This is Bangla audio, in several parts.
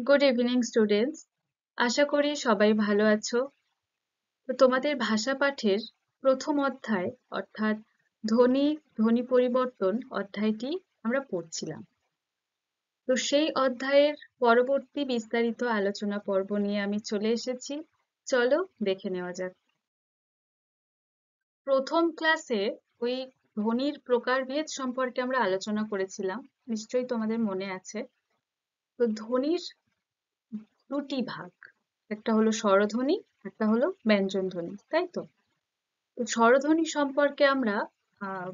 Good evening students. আশা করি সবাই ভালো আছো। তো তোমাদের ভাষা পাঠের প্রথম অধ্যায় অর্থাৎ ধ্বনি ধ্বনি পরিবর্তন অধ্যায়টি আমরা পড়ছিলাম। তো সেই অধ্যায়ের পরবর্তী বিস্তারিত আলোচনা পর্ব নিয়ে আমি চলে এসেছি। চলো দেখে নেওয়া যাক। প্রথম ক্লাসে ওই ধ্বনির প্রকারভেদ সম্পর্কে আমরা আলোচনা করেছিলাম, নিশ্চয়ই তোমাদের মনে আছে। তো ধ্বনির দুটি ভাগ, একটা হলো স্বরধ্বনি, একটা হলো ব্যঞ্জনধ্বনি, তাই তো? তো স্বরধ্বনি সম্পর্কে আমরা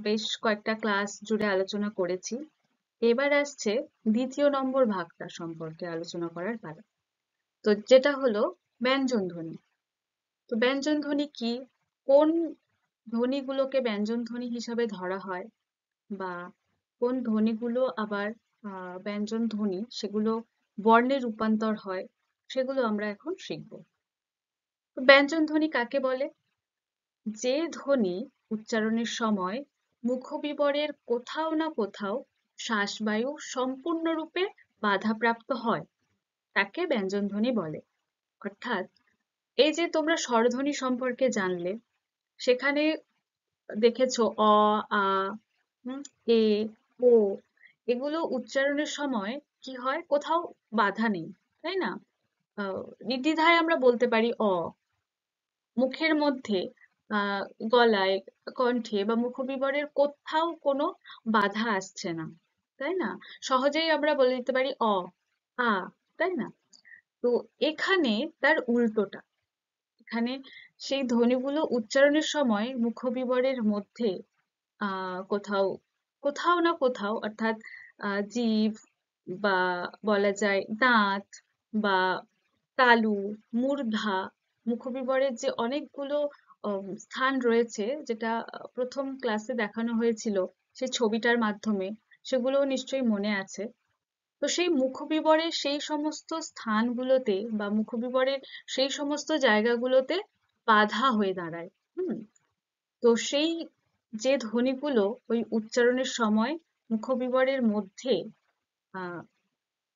বেশ কয়েকটা ক্লাস জুড়ে আলোচনা করেছি। এবার আসছে দ্বিতীয় নম্বর ভাগটা সম্পর্কে আলোচনা করার পালা, তো যেটা হলো ব্যঞ্জনধ্বনি। তো ব্যঞ্জনধ্বনি কি, কোন ধ্বনিগুলোকে ব্যঞ্জনধ্বনি হিসাবে ধরা হয়, বা কোন ধ্বনিগুলো আবার ব্যঞ্জনধ্বনি সেগুলো বর্ণে রূপান্তর হয়, সেগুলো আমরা এখন শিখব। তো ব্যঞ্জনধ্বনি কাকে বলে? যে ধ্বনি উচ্চারণের সময় মুখবিবরের কোথাও না কোথাও শ্বাসবায়ু সম্পূর্ণরূপে বাধাপ্রাপ্ত হয়, তাকে ব্যঞ্জনধ্বনি বলে। অর্থাৎ এই যে তোমরা স্বরধ্বনি সম্পর্কে জানলে, সেখানে দেখেছো অ, আ, এ, ও, এগুলো উচ্চারণের সময় কি হয়, কোথাও বাধা নেই, তাই না? নির্দ্বিধায় আমরা বলতে পারি অ। মুখের মধ্যে আহ গলায়, কণ্ঠে বা মুখবিবরের কোথাও কোনো বাধা আসছে না, তাই না? সহজেই আমরা বলে দিতে পারি অ, আ, তাই না? তো এখানে তার উল্টোটা, এখানে সেই ধ্বনিগুলো উচ্চারণের সময় মুখবিবরের মধ্যে কোথাও কোথাও না কোথাও, অর্থাৎ জিভ, বা বলা যায় দাঁত, বা তালু, মূর্ধা, মুখবিবরের যে অনেকগুলো স্থান রয়েছে, যেটা প্রথম ক্লাসে দেখানো হয়েছিল সেই ছবিটার মাধ্যমে, সেগুলো নিশ্চয়ই মনে আছে। তো সেই মুখবিবরের সেই সমস্ত স্থানগুলোতে বা মুখবিবরের সেই সমস্ত জায়গাগুলোতে বাধা হয়ে দাঁড়ায়। তো সেই যে ধ্বনিগুলো ওই উচ্চারণের সময় মুখবিবরের মধ্যে আহ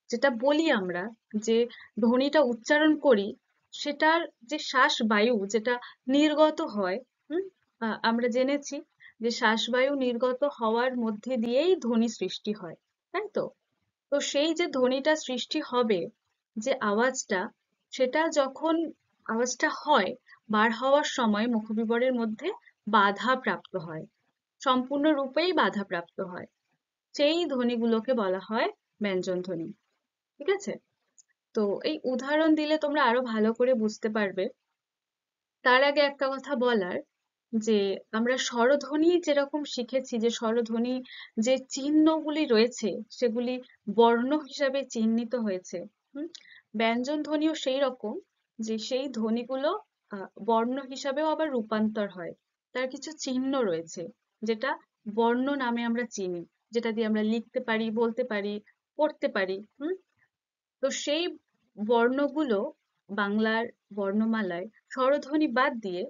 যেটা বলি আমরা, যে ধ্বনিটা উচ্চারণ করি, সেটার যে শ্বাস বায়ু যেটা নির্গত হয়, হুম আমরা জেনেছি যে শ্বাসবায়ু নির্গত হওয়ার মধ্যে দিয়েই ধ্বনি সৃষ্টি হয়, তাই তো? তো সেই যে ধ্বনিটা সৃষ্টি হবে, যে আওয়াজটা, সেটা যখন আওয়াজটা হয়, বার হওয়ার সময় মুখবিবরের মধ্যে বাধা প্রাপ্ত হয়, সম্পূর্ণরূপেই বাধা প্রাপ্ত হয়, সেই ধ্বনিগুলোকে বলা হয় ব্যঞ্জন ধ্বনি। ঠিক আছে? তো এই উদাহরণ দিলে তোমরা আরো ভালো করে বুঝতে পারবে। তার আগে একটা কথা বলার, যে আমরা স্বরধ্বনি যেরকম শিখেছি, যে স্বরধ্বনি যে চিহ্নগুলি রয়েছে সেগুলি বর্ণ হিসাবে চিহ্নিত হয়েছে। ব্যঞ্জন ধ্বনিও সেই রকম, যে সেই ধ্বনিগুলো বর্ণ হিসাবেও আবার রূপান্তর হয়। তার কিছু চিহ্ন রয়েছে, যেটা বর্ণ নামে আমরা চিনি, যেটা দিয়ে আমরা লিখতে পারি, বলতে পারি, পড়তে পারি। তো সেই বর্ণগুলো বাংলার বর্ণমালায় স্বরধ্বনি বাদ দিয়ে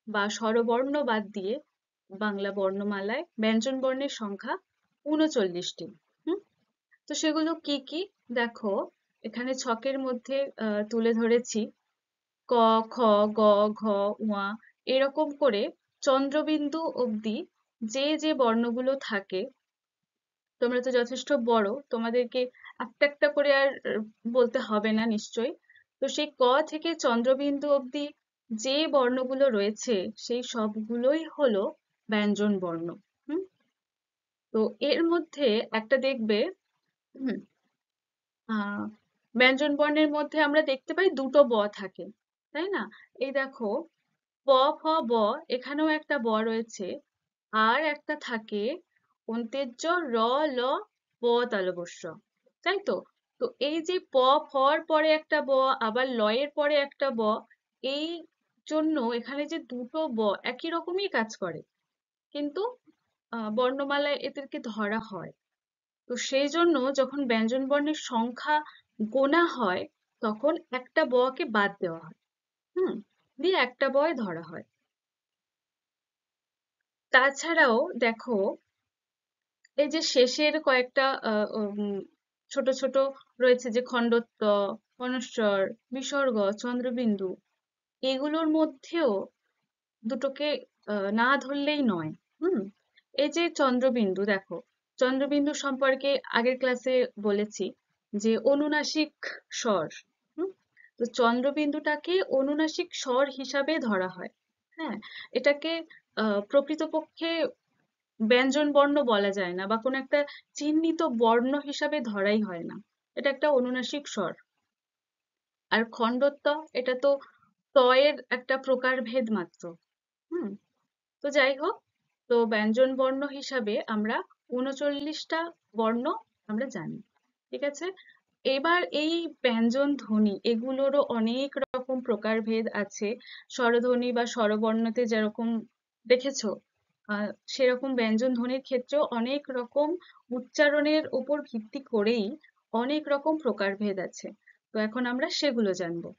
বা স্বরবর্ণ বাদ দিয়ে বাংলা বর্ণমালায় ব্যঞ্জন বর্ণের সংখ্যা ৩৯টি। হুম তো সেগুলো কি কি দেখো, এখানে ছকের মধ্যে তুলে ধরেছি। ক, খ, গ, ঘ, উয়া, এরকম করে চন্দ্রবিন্দু অবধি যে যে বর্ণগুলো থাকে, তোমরা তো যথেষ্ট বড়, তোমাদেরকে একটা একটা করে আর বলতে হবে না নিশ্চয়ই। তো সেই ক থেকে চন্দ্রবিন্দু অবধি যে বর্ণগুলো রয়েছে, সেই সবগুলোই হলো ব্যঞ্জন বর্ণ। হুম তো এর মধ্যে একটা দেখবে, হুম আহ ব্যঞ্জন বর্ণের মধ্যে আমরা দেখতে পাই দুটো ব থাকে, তাই না? এই দেখো, প, ফ, ব, এখানেও একটা ব রয়েছে, আর একটা থাকে অন্ত্যেজ র, ল, ব তালব্য শ, তাই তো? তো এই যে প, ফর পরে একটা ব, আবার ল এর পরে একটা ব, এই জন্য এখানে যে দুটো ব একই রকমই কাজ করে, কিন্তু বর্ণমালায় এদেরকে ধরা হয়। তো সেই জন্য যখন ব্যঞ্জন বর্ণের সংখ্যা গোনা হয়, তখন একটা ব কে বাদ দেওয়া হয়, হুম দিয়ে একটা বয় ধরা হয়। তাছাড়াও দেখো, এই যে শেষের কয়েকটা ছোট ছোট রয়েছে, যে খণ্ডত্ব, অনস্বর, বিসর্গ, চন্দ্রবিন্দু এগুলোর মধ্যেও দুটোকে না ধরলেই নয়। হুম। এই যে চন্দ্রবিন্দু, দেখো চন্দ্রবিন্দু সম্পর্কে আগের ক্লাসে বলেছি যে অনুনাসিক স্বর। হুম। তো চন্দ্রবিন্দুটাকে অনুনাসিক স্বর হিসাবে ধরা হয়। হ্যাঁ, এটাকে প্রকৃতপক্ষে ব্যঞ্জন বর্ণ বলা যায় না বা কোনো একটা চিহ্নিত বর্ণ হিসাবে ধরাই হয় না। এটা একটা অনুনাসিক স্বর। আর খণ্ডত্ব, এটা তো ত এর একটা প্রকারভেদ মাত্র। হুম। তো যাই হোক, তো ব্যঞ্জন বর্ণ হিসাবে আমরা ৩৯টা বর্ণ আমরা জানি। ঠিক আছে। এবার এই ব্যঞ্জন ধ্বনি এগুলোরও অনেক রকম প্রকারভেদ আছে। স্বরধ্বনি বা স্বরবর্ণতে যেরকম দেখেছো, সেরকম ব্যঞ্জন ধ্বনির ক্ষেত্রেও অনেক রকম উচ্চারণের উপর ভিত্তি করেই অনেক রকম প্রকারভেদ আছে। তো এখন আমরা সেগুলো জানবো।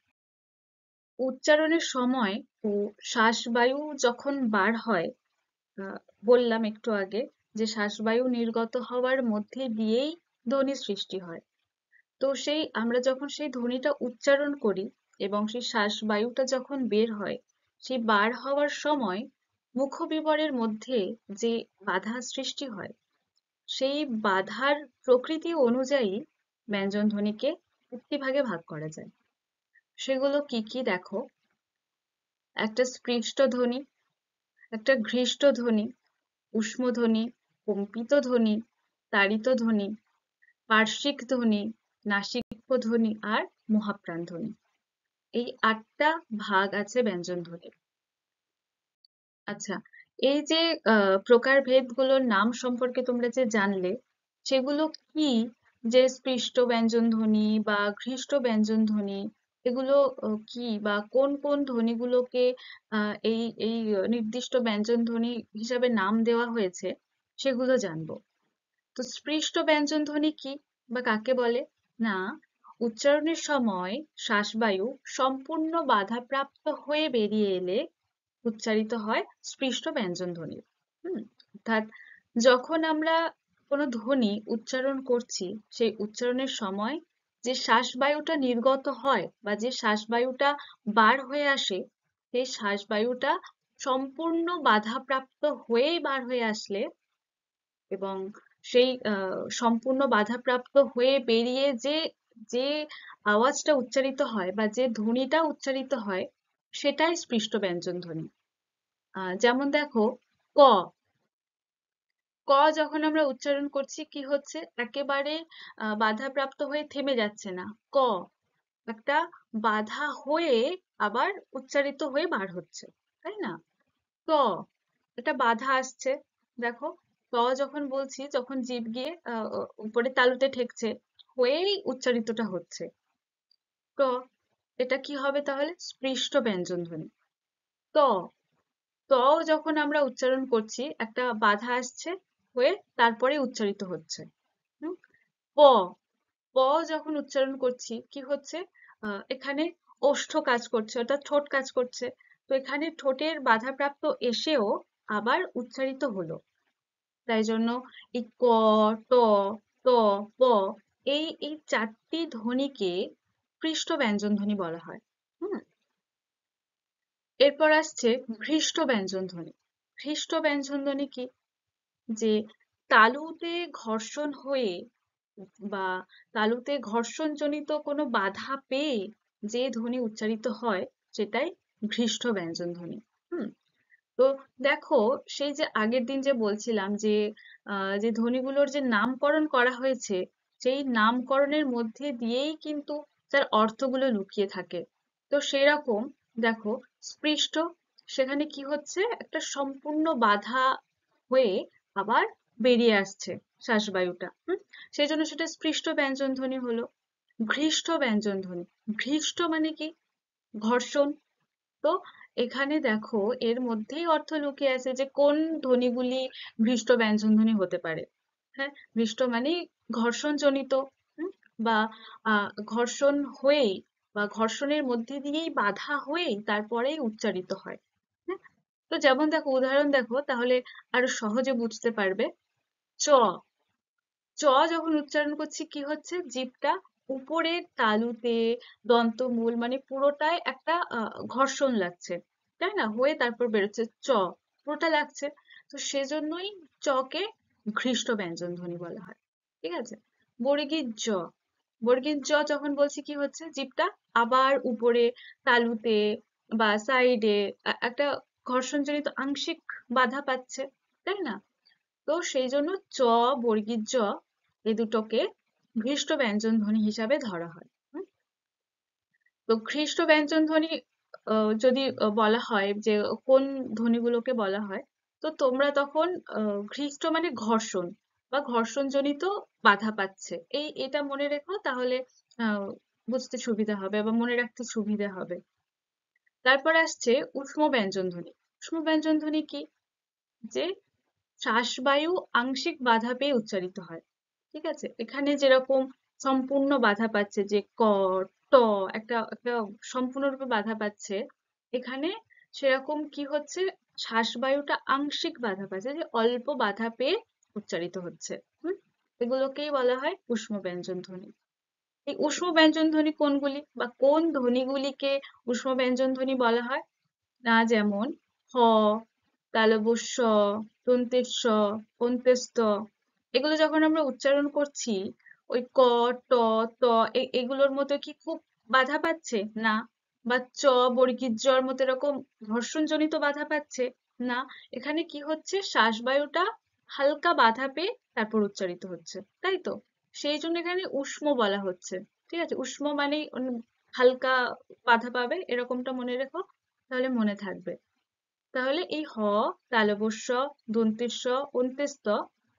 উচ্চারণের সময় ও শ্বাসবায়ু যখন বার হয়, আহ, বললাম একটু আগে যে শ্বাসবায়ু নির্গত হওয়ার মধ্যে দিয়েই ধ্বনি সৃষ্টি হয়। তো সেই আমরা যখন সেই ধ্বনিটা উচ্চারণ করি এবং সেই শ্বাসবায়ুটা যখন বের হয়, সেই বার হওয়ার সময় মুখবিবরের মধ্যে যে বাধা সৃষ্টি হয়, সেই বাধার প্রকৃতি অনুযায়ী ব্যঞ্জন ধ্বনিকে 3টি ভাগে ভাগ করা যায়। সেগুলো কি কি দেখো। একটা স্পৃষ্ট ধ্বনি, একটা ঘৃষ্ট ধ্বনি, ঊষ্ম ধ্বনি, কম্পিত ধ্বনি, তাড়িত ধ্বনি, পার্শ্বিক ধ্বনি, নাসিক্য ধ্বনি আর মহাপ্রাণ ধ্বনি। এই 8টা ভাগ আছে ব্যঞ্জন ধ্বনির। আচ্ছা, এই যে প্রকারভেদগুলোর নাম সম্পর্কে তোমরা যে জানলে, সেগুলো কি? যে স্পৃষ্ট ব্যঞ্জন ধ্বনি বা ঘৃষ্ট ব্যঞ্জন ধ্বনি, এগুলো কি বা কোন কোন ধ্বনিগুলোকে এই এই নির্দিষ্ট ব্যঞ্জন ধ্বনি হিসাবে নাম দেওয়া হয়েছে, সেগুলো জানবো। তো স্পৃষ্ট ব্যঞ্জন ধ্বনি কি বা কাকে বলে? না, উচ্চারণের সময় শ্বাসবায়ু সম্পূর্ণ বাধাপ্রাপ্ত হয়ে বেরিয়ে এলে উচ্চারিত হয় স্পৃষ্ট ব্যঞ্জন ধ্বনি। অর্থাৎ যখন আমরা কোনো ধ্বনি উচ্চারণ করছি, সেই উচ্চারণের সময় যে শ্বাসবায়ুটা নির্গত হয় বা যে শ্বাসবায়ুটা বার হয়ে আসে, সেই শ্বাসবায়ুটা সম্পূর্ণ বাধাপ্রাপ্ত হয়েই বার হয়ে আসলে এবং সেই সম্পূর্ণ বাধাপ্রাপ্ত হয়ে বেরিয়ে যে যে আওয়াজটা উচ্চারিত হয় বা যে ধ্বনিটা উচ্চারিত হয়, সেটাই স্পৃষ্ট ব্যঞ্জন ধ্বনি। যেমন দেখো, ক, ক যখন আমরা উচ্চারণ করছি কি হচ্ছে, একেবারে বাধাপ্রাপ্ত হয়ে থেমে যাচ্ছে না। ক একটা বাধা হয়ে আবার উচ্চারিত হয়ে বার হচ্ছে, তাই না? ত, একটা বাধা আসছে। দেখো, ত যখন বলছি, যখন জিভ গিয়ে উপরে তালুতে ঠেকছে, হয়েই উচ্চারিতটা হচ্ছে। ত, এটা কি হবে তাহলে? স্পৃষ্ট ব্যঞ্জন ধ্বনি। ত, ত যখন আমরা উচ্চারণ করছি, একটা বাধা আসছে, হয়ে তারপরে উচ্চারিত হচ্ছে। হুম। প, প যখন উচ্চারণ করছি কি হচ্ছে, এখানে ওষ্ঠ কাজ করছে, অর্থাৎ ঠোঁট কাজ করছে। তো এখানে ঠোঁটের বাধাপ্রাপ্ত এসেও আবার উচ্চারিত হলো। তাই জন্য এই ক, ট, ত, প, এই এই 4টি ধ্বনিকে পৃষ্ঠ ব্যঞ্জন ধ্বনি বলা হয়। হুম। এরপর আসছে ঘৃষ্ট ব্যঞ্জন ধ্বনি। ঘৃষ্ট ব্যঞ্জন ধ্বনি কি? যে তালুতে ঘর্ষণ হয়ে বা তালুতে ঘর্ষণজনিত কোনো বাধা পেয়ে যে ধ্বনি উচ্চারিত হয়, সেটাই ঘৃষ্ট ব্যঞ্জন ধ্বনি। হুম। তো দেখো, সেই যে আগের দিন যে বলছিলাম যে যে ধ্বনিগুলোর যে নামকরণ করা হয়েছে, সেই নামকরণের মধ্যে দিয়েই কিন্তু তার অর্থগুলো লুকিয়ে থাকে। তো সেরকম দেখো, স্পৃষ্ট, সেখানে কি হচ্ছে, একটা সম্পূর্ণ বাধা হয়ে আবার বেরিয়ে আসছে শ্বাসবায়ুটা। সেই জন্য সেটা স্পৃষ্ট ব্যঞ্জন ধ্বনি হলো। ঘৃষ্ট ব্যঞ্জন ধ্বনি, ঘৃষ্ট মানে কি? ঘর্ষণ। তো এখানে দেখো, এর মধ্যেই অর্থ লুকিয়ে আছে যে কোন ধ্বনিগুলি ঘৃষ্ট ব্যঞ্জন ধ্বনি হতে পারে। হ্যাঁ, ঘৃষ্ট মানে ঘর্ষণ জনিত, বা ঘর্ষণ হয়েই বা ঘর্ষণের মধ্যে দিয়েই বাধা হয়েই তারপরেই উচ্চারিত হয়। হ্যাঁ। তো যেমন দেখো, উদাহরণ দেখো, তাহলে আরো সহজে বুঝতে পারবে। চ, চ যখন উচ্চারণ করছি কি হচ্ছে, জিভটা উপরের তালুতে দন্তমূল মানে পুরোটাই একটা ঘর্ষণ লাগছে, তাই না? হয়ে তারপর বেরোচ্ছে চ, পুরোটা লাগছে। তো সেজন্যই চকে ঘৃষ্ট ব্যঞ্জন ধ্বনি বলা হয়। ঠিক আছে? বর্গীর জ, বর্গীর জ যখন বলছি কি হচ্ছে, জিভটা আবার উপরে তালুতে বা সাইডে একটা ঘর্ষণজনিত আংশিক বাধা পাচ্ছে, তাই না? তো সেই জন্য চ, বর্গীর জ এই দুটোকে ঘৃষ্ট ব্যঞ্জন ধ্বনি হিসাবে ধরা হয়। হুম? তো ঘৃষ্ট ব্যঞ্জন ধ্বনি যদি বলা হয় যে কোন ধ্বনিগুলোকে বলা হয়, তো তোমরা তখন ঘৃষ্ট মানে ঘর্ষণ বা ঘর্ষণজনিত বাধা পাচ্ছে, এটা মনে রেখো, তাহলে বুঝতে সুবিধা হবে বা মনে রাখতে সুবিধা হবে। তারপর আসছে উষ্ম ব্যঞ্জন ধ্বনি। উষ্ম ব্যঞ্জন ধ্বনি কি? যে শ্বাসবায়ু আংশিক বাধা পেয়ে উচ্চারিত হয়। ঠিক আছে? এখানে যেরকম সম্পূর্ণ বাধা পাচ্ছে, যে ক, ট একটা একটা সম্পূর্ণরূপে বাধা পাচ্ছে, এখানে সেরকম কি হচ্ছে, শ্বাসবায়ুটা আংশিক বাধা পাচ্ছে, যে অল্প বাধা পেয়ে উচ্চারিত হচ্ছে। হুম? এগুলোকেই বলা হয় উষ্ম ব্যঞ্জন ধ্বনি। এই উষ্ম ব্যঞ্জন ধ্বনি কোনগুলি বা কোন ধ্বনিগুলিকে উষ্ম ব্যঞ্জন ধ্বনি বলা হয়? না, যেমন হ, তালব্য শ, দন্তের স, অন্ত্যের স্থ, এগুলো যখন আমরা উচ্চারণ করছি, ওই ক, ট, ত এগুলোর মতো কি খুব বাধা পাচ্ছে? না। বা চ, বর্গীর জর মতো এরকম ঘর্ষণজনিত বাধা পাচ্ছে? না। এখানে কি হচ্ছে, শ্বাসবায়ুটা হালকা বাধা পেয়ে তারপর উচ্চারিত হচ্ছে, তাই তো? সেই জন্য এখানে উষ্ম বলা হচ্ছে। ঠিক আছে? উষ্ম মানে হালকা বাধা পাবে, এরকমটা মনে রেখো, তাহলে মনে থাকবে। তাহলে এই হ, তালব্য শ, দন্তের স, অন্ত্যের স্থ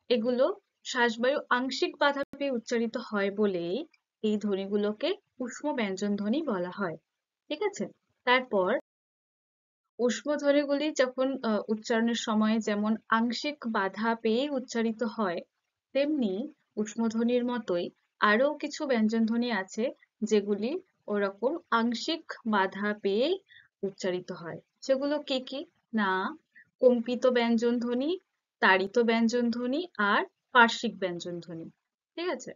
এগুলো শ্বাসবায়ু আংশিক বাধা পেয়ে উচ্চারিত হয় বলেই এই ধ্বনিগুলোকে উষ্ম ব্যঞ্জন ধ্বনি বলা হয়। ঠিক আছে? তারপর উষ্ম ধ্বনিগুলি যখন উচ্চারণের সময় যেমন আংশিক বাধা পেয়ে উচ্চারিত হয়, তেমনি উষ্ম ধ্বনির মতোই আরো কিছু ব্যঞ্জন ধ্বনি আছে যেগুলি ওরকম আংশিক বাধা পেয়ে উচ্চারিত হয়। সেগুলো কি কি? না, কম্পিত ব্যঞ্জন ধ্বনি, তাড়িত ব্যঞ্জন ধ্বনি আর পার্শ্বিক ব্যঞ্জন ধ্বনি। ঠিক আছে?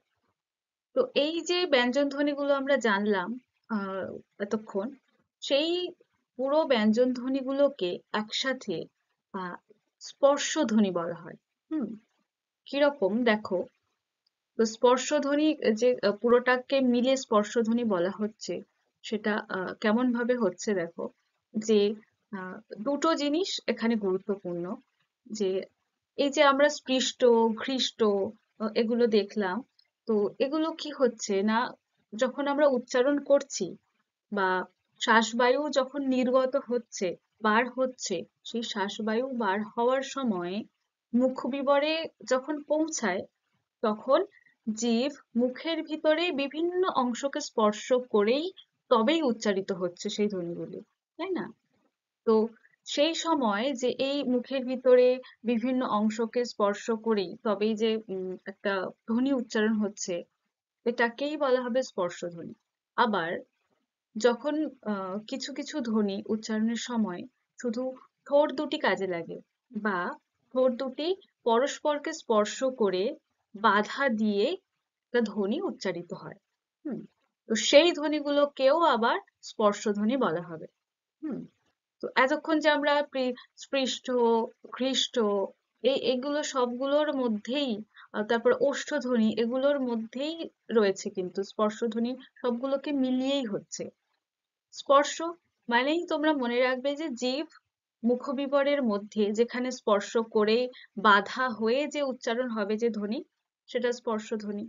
তো এই যে ব্যঞ্জন ধ্বনিগুলো আমরা জানলাম আহ এতক্ষণ, সেই পুরো ব্যঞ্জন ধ্বনিগুলোকে একসাথে আহ স্পর্শ ধ্বনি বলা হয়। হুম? কিরকম দেখো, তো স্পর্শধ্বনি যে পুরোটাকে মিলে স্পর্শধ্বনি বলা হচ্ছে, সেটা কেমন ভাবে হচ্ছে দেখো, যে আহ, দুটো জিনিস এখানে গুরুত্বপূর্ণ। যে এই যে আমরা স্পৃষ্ট, ঘৃষ্ট এগুলো দেখলাম, তো এগুলো কি হচ্ছে না, যখন আমরা উচ্চারণ করছি বা শ্বাসবায়ু যখন নির্গত হচ্ছে, বার হচ্ছে, সেই শ্বাসবায়ু বার হওয়ার সময় মুখবিবরে যখন পৌঁছায়, তখন জিভ মুখের ভিতরে বিভিন্ন অংশকে স্পর্শ করেই তবেই উচ্চারিত হচ্ছে সেই ধ্বনিগুলি, তাই না? তো সেই সময় যে এই মুখের ভিতরে বিভিন্ন অংশকে স্পর্শ করেই তবেই যে একটা ধ্বনি উচ্চারণ হচ্ছে, এটাকেই বলা হবে স্পর্শধ্বনি। আবার যখন কিছু কিছু ধ্বনি উচ্চারণের সময় শুধু ঠোঁট দুটি কাজে লাগে, বা ঠোঁট দুটি পরস্পরকে স্পর্শ করে বাধা দিয়ে একটা ধ্বনি উচ্চারিত হয়। হুম? তো সেই ধ্বনিগুলোকেও আবার স্পর্শধ্বনি বলা হবে। হুম? তো এতক্ষণ যে আমরা স্পৃষ্ট, ঘৃষ্ট এগুলো সবগুলোর মধ্যেই তারপর ওষ্ঠধ্বনি এগুলোর মধ্যেই রয়েছে, কিন্তু স্পর্শধ্বনি সবগুলোকে মিলিয়েই হচ্ছে। স্পর্শ মানেই তোমরা মনে রাখবে যে জিভ মুখবিবরের মধ্যে যেখানে স্পর্শ করে বাধা হয়ে যে উচ্চারণ হবে যে ধ্বনি, সেটা স্পর্শধ্বনি।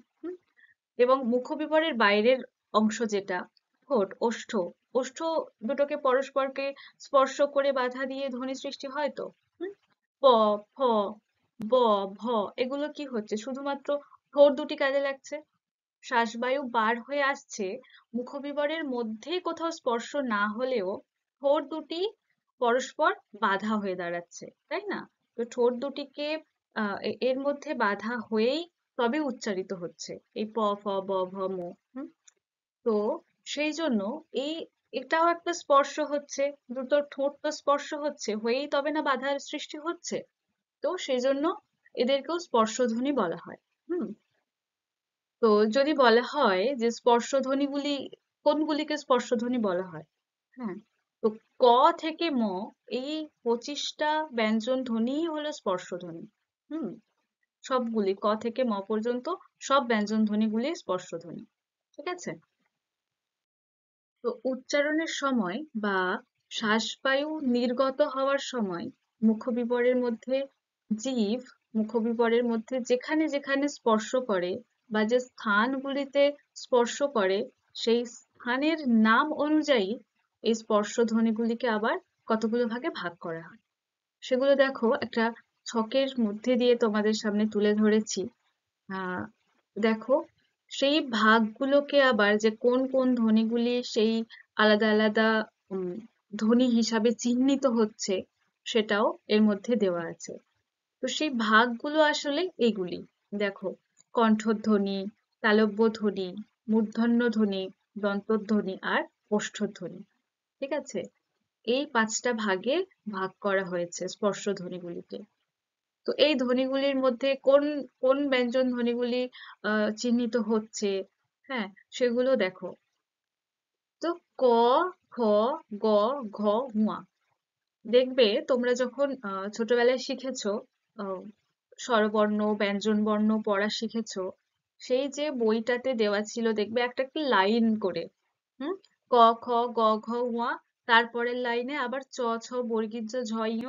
এবং মুখবিবরের বাইরের অংশ যেটা ঠোঁট, ওষ্ঠ, ওষ্ঠ দুটোকে পরস্পরকে স্পর্শ করে বাধা দিয়ে ধ্বনি সৃষ্টি হয় তো। হুম? প, ফ, ব, ভ এগুলো কি হচ্ছে, শুধুমাত্র ঠোঁট দুটি কাজে লাগছে, শ্বাসবায়ু বার হয়ে আসছে, মুখবিবরের মধ্যে কোথাও স্পর্শ না হলেও ঠোঁট দুটি পরস্পর বাধা হয়ে দাঁড়াচ্ছে, তাই না? তো ঠোঁট দুটিকে এর মধ্যে বাধা হয়েই তবে উচ্চারিত হচ্ছে এই প, ফ, ব, ভ, ম। হুম? তো সেই জন্য এই এটাও একটা স্পর্শ হচ্ছে, দুটো ঠোঁট তো স্পর্শ হচ্ছে, হয়েই তবে না বাধার সৃষ্টি হচ্ছে। তো সেই জন্য এদেরকেও স্পর্শধ্বনি বলা হয়। হুম? তো যদি বলা হয় যে স্পর্শধ্বনিগুলি কোনগুলিকে স্পর্শধ্বনি বলা হয়, হ্যাঁ, তো ক থেকে ম এই 25টা ব্যঞ্জন ধ্বনিই হলো স্পর্শধ্বনি। হুম, সবগুলি ক থেকে ম পর্যন্ত সব ব্যঞ্জন ধ্বনিগুলি স্পর্শধ্বনি। ঠিক আছে? তো উচ্চারণের সময় বা শ্বাসবায়ু নির্গত হওয়ার সময় মুখবিবরের মধ্যে জিভ মুখবিবরের মধ্যে যেখানে যেখানে স্পর্শ করে বা যে স্থানগুলিতে স্পর্শ করে সেই স্থানের নাম অনুযায়ী এই স্পর্শধ্বনিগুলিকে আবার কতগুলো ভাগে ভাগ করা হয়। সেগুলো দেখো একটা ছকের মধ্যে দিয়ে তোমাদের সামনে তুলে ধরেছি। দেখো সেই ভাগগুলোকে আবার যে কোন কোন ধ্বনিগুলি সেই আলাদা আলাদা উম, ধ্বনি হিসাবে চিহ্নিত হচ্ছে সেটাও এর মধ্যে দেওয়া আছে। তো সেই ভাগগুলো আসলে এইগুলি দেখো: কণ্ঠধ্বনি, তালব্য ধ্বনি, মূর্ধন্য ধ্বনি, দন্তধ্বনি আর ওষ্ঠধ্বনি। ঠিক আছে? এই 5টা ভাগে ভাগ করা হয়েছে স্পর্শধ্বনিগুলিকে। তো এই ধ্বনিগুলির মধ্যে কোন কোন ব্যঞ্জন ধ্বনিগুলি চিহ্নিত হচ্ছে, হ্যাঁ, সেগুলো দেখো। তো ক, খ, গ, ঘ, ঙ। দেখবে তোমরা যখন ছোটবেলায় শিখেছো আহ, স্বরবর্ণ ব্যঞ্জন বর্ণ পড়া শিখেছো, সেই যে বইটাতে দেওয়া ছিল দেখবে একটা একটা লাইন করে, হুম, ক, খ, গ, ঘ, ঙ, তারপরের লাইনে আবার চ, ছ বর্গীয় জ, ঝ, ঞ,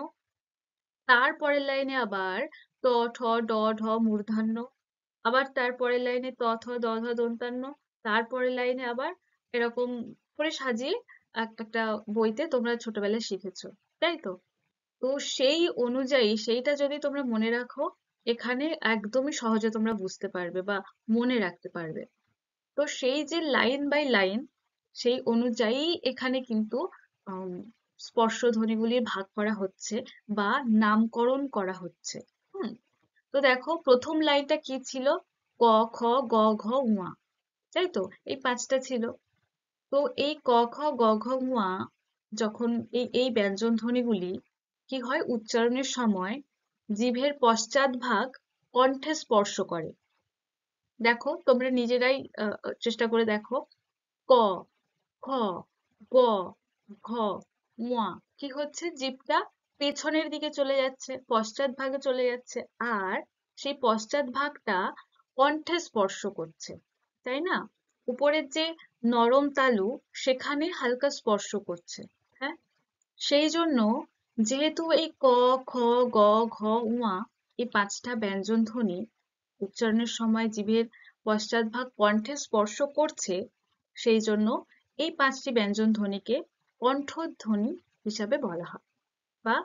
তারপরের লাইনে আবার ত, ঠ, ড, ঢ মূর্ধন্য, আবার তারপরের লাইনে ত, থ, দ, ধ দন্তান্ন, তারপরের লাইনে আবার এরকম করে সাজিয়ে একটা একটা বইতে তোমরা ছোটবেলায় শিখেছো, তাই তো? তো সেই অনুযায়ী সেইটা যদি তোমরা মনে রাখো, এখানে একদমই সহজে তোমরা বুঝতে পারবে বা মনে রাখতে পারবে। তো সেই যে লাইন বাই লাইন সেই অনুযায়ী এখানে কিন্তু উম, স্পর্শধ্বনিগুলি ভাগ করা হচ্ছে বা নামকরণ করা হচ্ছে। হুম, তো দেখো প্রথম লাইনটা কি ছিল? ক, খ, গ, ঘ, ঙ, তাই তো? এই 5টা ছিল। তো এই ক, খ, গ, ঘ, ঙ যখন এই এই ব্যঞ্জন ধ্বনিগুলি কি হয় উচ্চারণের সময় জিভের পশ্চাৎভাগ কণ্ঠে স্পর্শ করে। দেখো তোমরা নিজেরাই চেষ্টা করে দেখো। ক, খ, গ, ঘ, ঙ, কি হচ্ছে? জিভটা পেছনের দিকে চলে যাচ্ছে, পশ্চাৎভাগে চলে যাচ্ছে, আর সেই পশ্চাৎভাগটা কণ্ঠে স্পর্শ করছে, তাই না? উপরের যে নরম তালু সেখানে হালকা স্পর্শ করছে। হ্যাঁ, সেই জন্য যেহেতু এই ক, খ, গ, ঘ, ঙ এই 5টা ব্যঞ্জন ধ্বনি উচ্চারণের সময় জিভের পশ্চাৎভাগ কণ্ঠে স্পর্শ করছে, সেই জন্য এই 5টি ব্যঞ্জন ধ্বনিকে কণ্ঠধ্বনি হিসাবে বলা হয় বা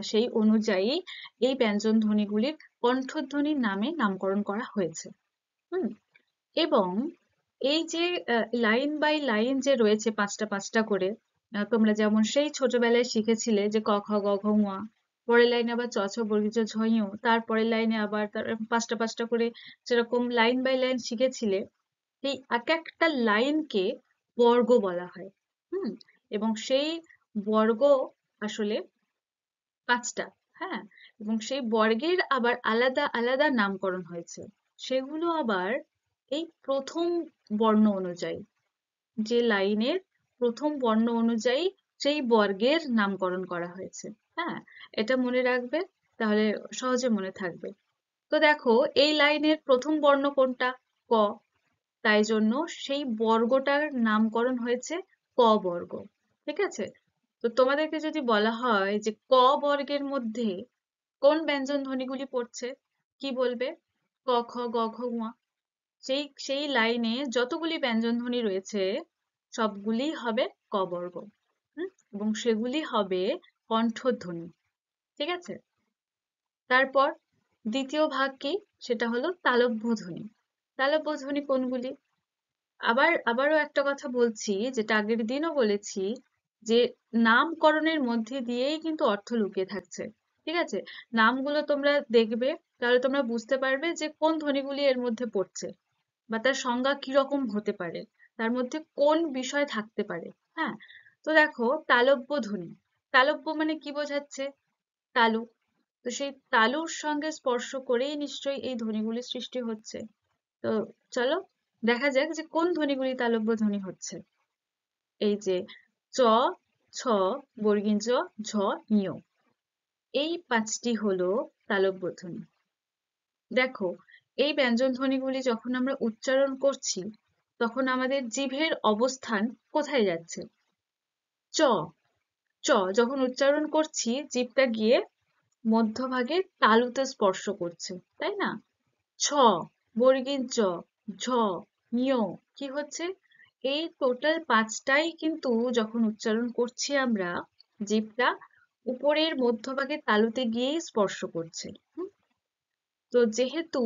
সেই অনুযায়ী এই ব্যঞ্জন ধ্বনিগুলির কণ্ঠধ্বনির নামে নামকরণ করা হয়েছে। হুম, এবং এই যে লাইন বাই লাইন যে রয়েছে 5টা 5টা করে, তোমরা যেমন সেই ছোটবেলায় শিখেছিলে যে ক, খ, গ, ঘ, ঙ, পরের লাইনে আবার চ, ছ বর্গীয় জ, ঝ, ঞ, তারপরের লাইনে আবার তার 5টা 5টা করে যেরকম লাইন বাই লাইন শিখেছিলে, এই এক একটা লাইনকে বর্গ বলা হয়। হুম, এবং সেই বর্গ আসলে 5টা, হ্যাঁ, এবং সেই বর্গের আবার আলাদা আলাদা নামকরণ হয়েছে। সেগুলো আবার এই প্রথম বর্ণ অনুযায়ী, যে লাইনের প্রথম বর্ণ অনুযায়ী সেই বর্গের নামকরণ করা হয়েছে। হ্যাঁ, এটা মনে রাখবে, তাহলে সহজে মনে থাকবে। তো দেখো এই লাইনের প্রথম বর্ণ কোনটা? ক, তাই জন্য সেই বর্গটার নামকরণ হয়েছে ক বর্গ। ঠিক আছে? তো তোমাদেরকে যদি বলা হয় যে ক বর্গের মধ্যে কোন ব্যঞ্জন ধ্বনিগুলি পড়ছে, কি বলবে? ক, খ, গ, ঘ, ঙ। সেই সেই লাইনে যতগুলি ব্যঞ্জন ধ্বনি রয়েছে সবগুলি হবে ক বর্গ। এবং সেগুলি হবে কণ্ঠধ্বনি। ঠিক আছে? তারপর দ্বিতীয় ভাগ কি? সেটা হলো তালব্য ধ্বনি। তালব্য ধ্বনি কোনগুলি? আবারও একটা কথা বলছি, যেটা আগের দিনও বলেছি, যে নামকরণের মধ্যে দিয়েই কিন্তু অর্থ লুকিয়ে থাকছে। ঠিক আছে? নামগুলো তোমরা দেখবে, তাহলে তোমরা বুঝতে পারবে যে কোন ধ্বনিগুলি এর মধ্যে পড়ছে বা তার সংজ্ঞা কিরকম হতে পারে, তার মধ্যে কোন বিষয় থাকতে পারে। হ্যাঁ, তো দেখো তালব্য ধ্বনি, তালব্য মানে কি বোঝাচ্ছে? তালু। তো সেই তালুর সঙ্গে স্পর্শ করেই নিশ্চয়ই এই ধ্বনিগুলির সৃষ্টি হচ্ছে। তো চলো দেখা যাক যে কোন ধ্বনিগুলি তালব্য ধ্বনি হচ্ছে। এই যে চ, ছ, বর্গীয় জ, ঝ, ঞ, এই 5টি হলো তালব্য ধ্বনি। দেখো, এই ব্যঞ্জন ধ্বনিগুলি যখন আমরা উচ্চারণ করছি তখন আমাদের জিভের অবস্থান কোথায় যাচ্ছে? চ, চ যখন উচ্চারণ করছি জিভটা গিয়ে মধ্যভাগে তালুতে স্পর্শ করছে, তাই না? ছ, বর্গীয় জ, ঝ, ঞ কি হচ্ছে? এই টোটাল 5টাই কিন্তু যখন উচ্চারণ করছি আমরা জিভটা উপরের মধ্যভাগে তালুতে গিয়েই স্পর্শ করছে। তো যেহেতু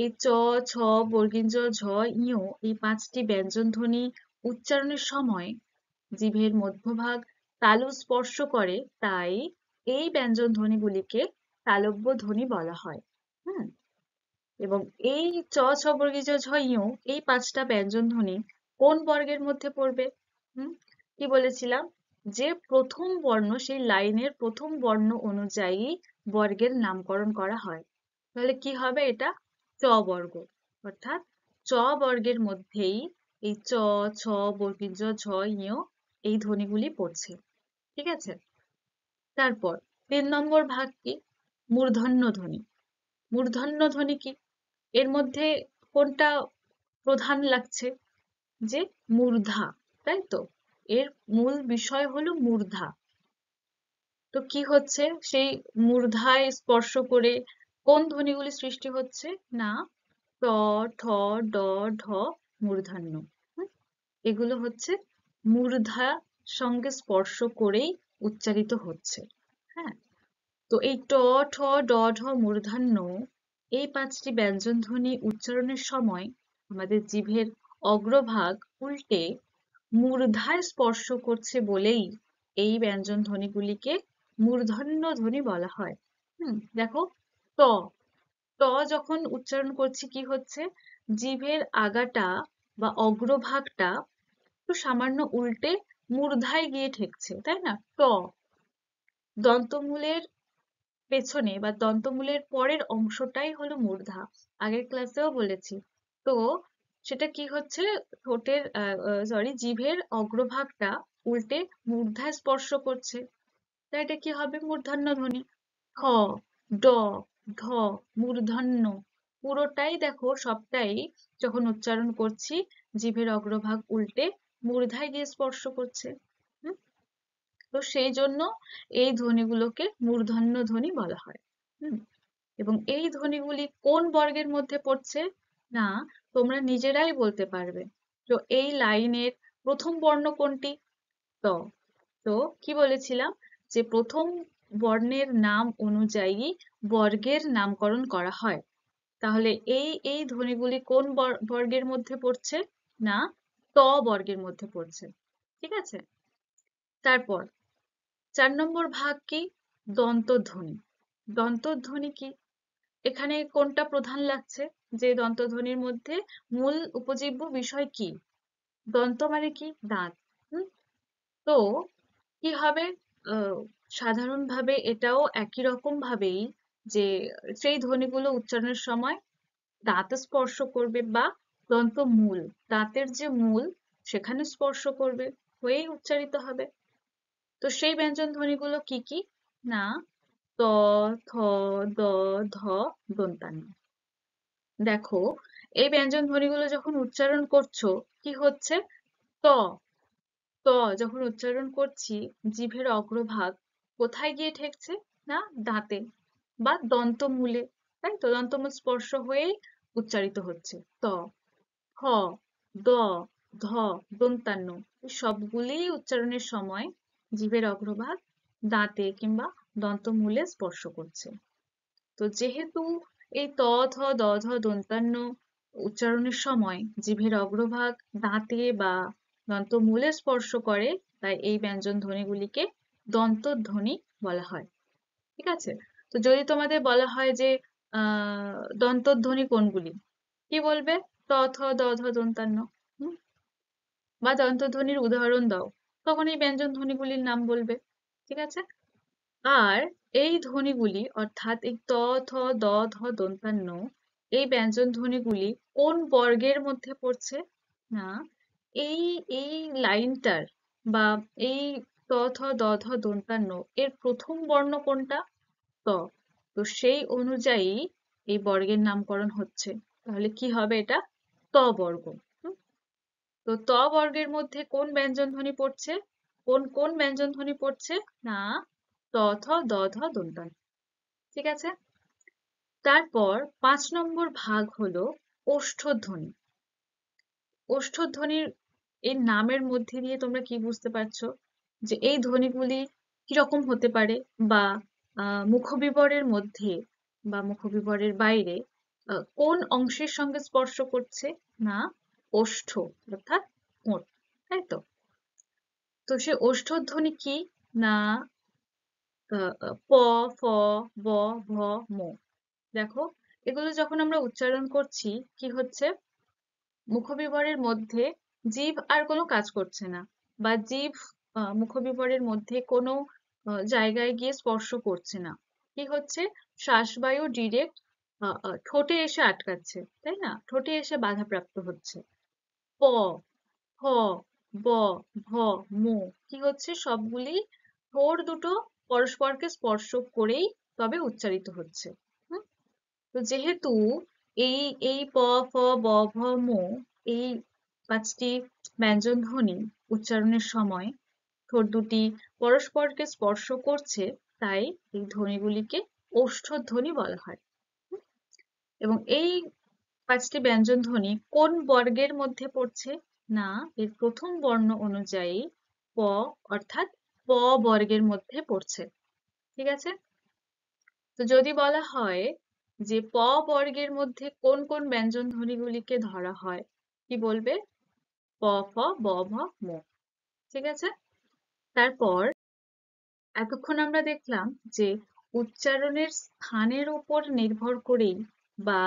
এই চ, ছ, বর্গীয় জ, ঝ, ঞ এই 5টি ব্যঞ্জন ধ্বনি উচ্চারণের সময় জিভের মধ্যভাগ তালু স্পর্শ করে, তাই এই ব্যঞ্জন ধ্বনিগুলিকে তালব্য ধ্বনি বলা হয়। হুম এবং এই চ, ছ, বর্গীয় জ, ঝ, ঞ এই 5টা ব্যঞ্জন ধ্বনি কোন বর্গের মধ্যে পড়বে? কি বলেছিলাম যে প্রথম বর্ণ, সেই লাইনের প্রথম বর্ণ অনুযায়ী বর্গের নামকরণ করা হয়। তাহলে কি হবে? এটা চ বর্গ, অর্থাৎ চ বর্গের মধ্যেই এই চ, ছ, বর্গীয় জ, ঝ, ঞ এই ধ্বনিগুলি পড়ছে। ঠিক আছে? তারপর 3 নম্বর ভাগ কি? মূর্ধন্য ধ্বনি। মূর্ধন্য ধ্বনি কি? এর মধ্যে কোনটা প্রধান লাগছে? যে মূর্ধা, তাই তো? এর মূল বিষয় হলো মূর্ধা। তো কি হচ্ছে? সেই মূর্ধায় স্পর্শ করে কোন ধ্বনিগুলি সৃষ্টি হচ্ছে? না, ট, ঠ, ড, ঢ, মূর্ধন্য। এগুলো হচ্ছে মূর্ধা সঙ্গে স্পর্শ করেই উচ্চারিত হচ্ছে। হ্যাঁ, তো এই ট, ঠ, ড, ঢ, মূর্ধন্য এই 5টি ব্যঞ্জন ধ্বনি উচ্চারণের সময় আমাদের জিভের অগ্রভাগ উল্টে মূর্ধায় স্পর্শ করছে বলেই এই ব্যঞ্জন ধ্বনিগুলিকে মূর্ধন্য ধ্বনি বলা হয়। দেখো, ত, ত যখন উচ্চারণ করছি কি হচ্ছে? জিভের আগাটা বা অগ্রভাগটা একটু সামান্য উল্টে মূর্ধায় গিয়ে ঠেকছে, তাই না? ট, দন্তমূলের পেছনে বা দন্তমূলের পরের অংশটাই হলো মূর্ধা, আগের ক্লাসেও বলেছি। তো সেটা কি হচ্ছে? ঠোঁটের জিভের অগ্রভাগটা উল্টে মূর্ধায় স্পর্শ করছে, তাই এটা কি হবে? মূর্ধন্য ধ্বনি। খ, ড, ঢ, মূর্ধন্য পুরোটাই দেখো, সবটাই যখন উচ্চারণ করছি জিভের অগ্রভাগ উল্টে মূর্ধায় গিয়ে স্পর্শ করছে। হুম তো সেই জন্য এই ধ্বনিগুলোকে মূর্ধন্য ধ্বনি বলা হয়। হুম এবং এই ধ্বনিগুলি কোন বর্গের মধ্যে পড়ছে? না, তোমরা নিজেরাই বলতে পারবে। তো এই লাইনের প্রথম বর্ণ কোনটি? ত। তো কি বলেছিলাম যে প্রথম বর্ণের নাম অনুযায়ী বর্গের নামকরণ করা হয়। তাহলে এই এই ধ্বনিগুলি কোন বর্গের মধ্যে পড়ছে? না, ত বর্গের মধ্যে পড়ছে। ঠিক আছে? তারপর 4 নম্বর ভাগ কি? দন্তধ্বনি। দন্তধ্বনি কি? এখানে কোনটা প্রধান লাগছে? যে দন্তধ্বনির মধ্যে মূল উপজীব্য বিষয় কি? দন্ত মানে কি? দাঁত। হুম তো কি হবে? সাধারণভাবে এটাও একই রকম ভাবেই যে সেই ধ্বনিগুলো উচ্চারণের সময় দাঁত স্পর্শ করবে বা দন্তমূল, দাঁতের যে মূল সেখানে স্পর্শ করবে, হয়েই উচ্চারিত হবে। তো সেই ব্যঞ্জন ধ্বনিগুলো কি কি? না, ত, থ, দ, ধ, দন্তান্ন। দেখো, এই ব্যঞ্জন ধ্বনিগুলো যখন উচ্চারণ করছো কি হচ্ছে? ত, ত যখন উচ্চারণ করছি জিভের অগ্রভাগ কোথায় গিয়ে ঠেকছে? না, দাঁতে বা দন্তমূলে, তাই তো? দন্তমূল স্পর্শ হয়েই উচ্চারিত হচ্ছে। ত, খ, দ, ধ, দন্তান্ন এই সবগুলি উচ্চারণের সময় জিভের অগ্রভাগ দাঁতে কিংবা দন্তমূলে স্পর্শ করছে। তো যেহেতু এই ত, থ, দ, ধ, দন্তান্ন উচ্চারণের সময় জিভের অগ্রভাগ দাঁতে বা দন্তমূলে স্পর্শ করে, তাই এই ব্যঞ্জন ধ্বনিগুলিকে দন্তধ্বনি বলা হয়। ঠিক আছে? তো যদি তোমাদের বলা হয় যে দন্তধ্বনি কোনগুলি, কি বলবে? ত, থ, দ, ধ, দন্তান্ন। হুম বা দন্তধ্বনির উদাহরণ দাও, তখন এই ব্যঞ্জন ধ্বনিগুলির নাম বলবে। ঠিক আছে? আর এই ধ্বনিগুলি অর্থাৎ এই ত, থ, দ, ধ, দন্তান্ন এই ব্যঞ্জন ধ্বনিগুলি কোন বর্গের মধ্যে পড়ছে? না, এই এই লাইনটার বা এই ত থ দ ধ দন্ত্যা ন এর প্রথম বর্ণ কোনটা? ত। তো সেই অনুযায়ী এই বর্গের নামকরণ হচ্ছে। তাহলে কি হবে এটা? ত বর্গ। হুম? তো ত বর্গের মধ্যে কোন ব্যঞ্জন ধ্বনি পড়ছে? কোন কোন ব্যঞ্জন ধ্বনি পড়ছে? না, ত থ দ ধ দন্ত্যা ন। ঠিক আছে? তারপর ৫ নম্বর ভাগ হলো ওষ্ঠধ্বনি। ওষ্ঠধ্বনির এই নামের মধ্যে দিয়ে তোমরা কি বুঝতে পারছো? যে এই ধ্বনিগুলি কিরকম হতে পারে, বা মুখবিবরের মধ্যে বা মুখবিবরের বাইরে কোন অংশের সঙ্গে স্পর্শ করছে? না, ওষ্ঠ অর্থাৎ ওঁঠ, তাই তো? তো সে ওষ্ঠধ্বনি কি? না, প, ফ, ব, ভ, ম। দেখো, এগুলো যখন আমরা উচ্চারণ করছি কি হচ্ছে? মুখবিবরের মধ্যে জিভ আর কোনো কাজ করছে না, বা জিভ মুখবিবরের মধ্যে কোনো জায়গায় গিয়ে স্পর্শ করছে না। কি হচ্ছে? শ্বাসবায়ু ডিরেক্ট ঠোঁটে এসে আটকাচ্ছে, তাই না? ঠোঁটে এসে বাধাপ্রাপ্ত হচ্ছে। প, হ, ব, ভ, ম কি হচ্ছে? সবগুলি ঠোঁট দুটো পরস্পরকে স্পর্শ করেই তবে উচ্চারিত হচ্ছে। হুম? তো যেহেতু এই এই প, ফ, ব, ভ, ম এই ৫টি ব্যঞ্জন ধ্বনি উচ্চারণের সময় ঠোঁট দুটি পরস্পরকে স্পর্শ করছে, তাই এই ধ্বনিগুলিকে ওষ্ঠধ্বনি বলা হয়। এবং এই ৫টি ব্যঞ্জন ধ্বনি কোন বর্গের মধ্যে পড়ছে? না, এর প্রথম বর্ণ অনুযায়ী প, অর্থাৎ প বর্গের মধ্যে পড়ছে। ঠিক আছে? তো যদি বলা হয় যে প বর্গের মধ্যে কোন কোন ব্যঞ্জন ধ্বনিগুলিকে ধরা হয়, কি বলবে? প, ফ, ব, ভ, ম। ঠিক আছে? তারপর এতক্ষণ আমরা দেখলাম যে উচ্চারণের স্থানের উপর নির্ভর করেই বা